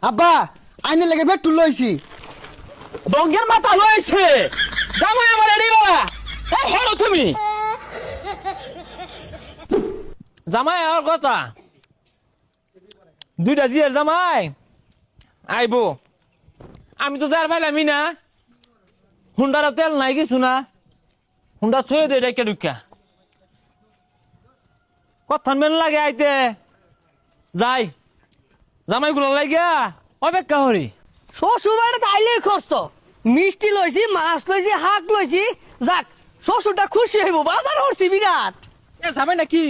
আব্বা আইনে লেগে পেট্রোল লইছি। ডঙ্গের মাথা লইছে জামাই আমার এডি বাবা এই হেরো তুমি জামাই আর কথা দুইটা জিয়ার জামাই আইবো আমি তো যার ভাইলামি না হুন্ডার তেল নাই কিছু না হুন্ডা থয়ে দে ডাইকা ডুকা কথা মেন লাগে আইতে যাই জামাইগুলো লাগিয়া অপেক্ষা করি। শ্বশুর বাড়িতে আইলেই খরচ মিষ্টি লইছি মাছ লইছি শাক লইছি যাক শ্বশুরটা খুশি হইব বাজার করছি বিরাট যাবে নাকি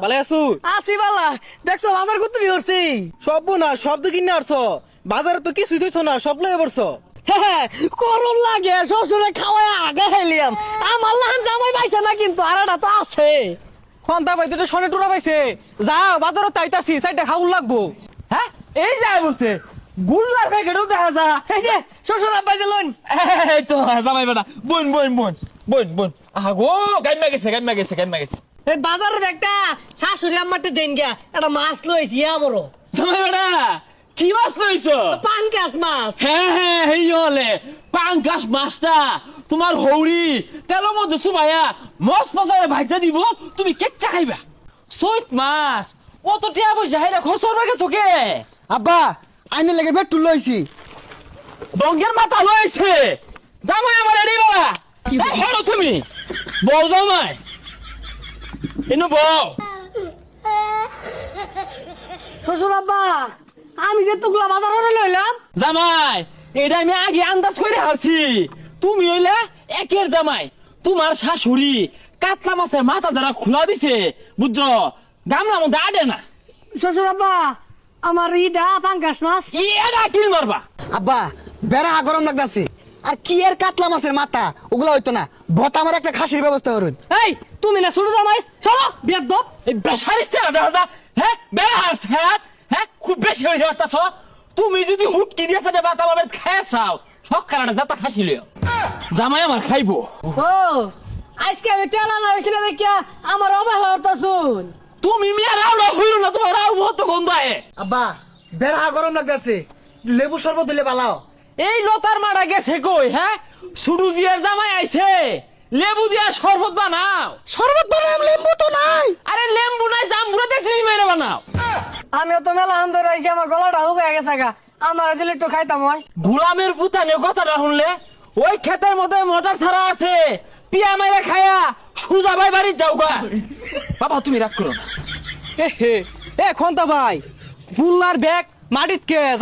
ভালো আছো আসি বালা দেখছো বাজার করতে করছি সব না সব তো কিনে আসছো বাজারে তো কিছুই থইছো না সব লয়ে পড়ছো করন লাগে শ্বশুরে খাওয়াই আগে খাইলিয়াম আমার লাহান জামাই পাইছে না কিন্তু আরেটা তো আছে খন্তা ভাই দুটো সনে টুরা পাইছে যাও বাজারও তাইতাছি চাইটা খাউন লাগবো। হ্যাঁ এই যায় বলছে গুল্লার প্যাকেটও দেখা যা এই যে শ্বশুর আব্বাই দিলেন এই তো জামাই বেটা বোন বোন বোন বোন বোন আহা গো গাইমা গেছে গাইমা গেছে গাইমা গেছে এই বাজারের একটা শাশুড়ি আম্মারটা দেন গিয়া একটা মাছ লইছি আমারও জামাই বেটা কি মাছ লইছো? পাঙ্কাশ মাছ হ্যাঁ হ্যাঁ এই হলে পাঙ্কাশ মাছটা তোমার হৌরি তেলের মধ্যে চুবাইয়া মস মশারে ভাজা দিব তুমি কেচ্চা খাইবা। চৈত মাস অত টিয়া পয়সা হাইরা খরচ করবার গেছো কে? আব্বা আইনে লেগে পেট্রোল লইছি। ডঙ্গের মাথা লইছে জামাই আমার এডি বাবা এই হেরো তুমি বউ জামাই ইনু বউ শ্বশুর আব্বা আমি যে তুগলা বাজার করে লইলাম জামাই এটা আমি আগে আন্দাজ করে হারছি তুমি হইলে একের জামাই তোমার শাশুড়ি কাতলা মাছের মাথা যারা খোলা দিছে বুঝছো গামলা মধ্যে আডে না শ্বশুর আব্বা আমার ইডা পাঙ্কাশ মাছ এটা কিল মারবা। আব্বা বেড়া গরম লাগতাছে আর কি এর কাতলা মাছের মাথা ওগুলা হইতো না ভতা আমার একটা খাসির ব্যবস্থা করুন। এই তুমি না ছোট জামাই চলো বিয়ার দপ এই বেসারিস্তে দেখা যা হ্যাঁ বেড়া হারছে হ্যাঁ খুব বেশি হয়ে যাচ্ছ তুমি যদি হুটকি দিয়ে সাথে বাতা বাবের খায় চাও সব কারণে যাতা খাসি লিও জামাই আমার খাইবো। ও আজকে আমি তেল আনা হয়েছিল দেখিয়া আমার অবহেলা হতাছুন তুমি মিয়া রাউডা হইল না তোমার রাউ মত গন্ধ আয়ে। আব্বা বেড়া গরম লাগতাছে লেবু শরবত দিলে বালাও। এই লতার মারা গেছে কই হ্যাঁ সুডু দিয়ার জামাই আইছে লেবু দিয়া শরবত বানাও। শরবত বানাম লেবু তো নাই। আরে লেম্বু নাই জাম্বুরা দেখছি মেরে বানাও। আমিও তো মেলা আনন্দ রয়েছি আমার গলাটা হুকে গেছে গা আমার দিলে একটু খাইতাম হয় গুলামের পুতানের কথাটা শুনলে ওই ক্ষেতের মধ্যে মোটর ছাড়া আছে পিয়া মেরে খায়া সুজা ভাই বাড়ি যাও গা। বাবা তুমি রাগ করো না। এ খন্তা ভাই গুল্লার ব্যাগ মাটিত কে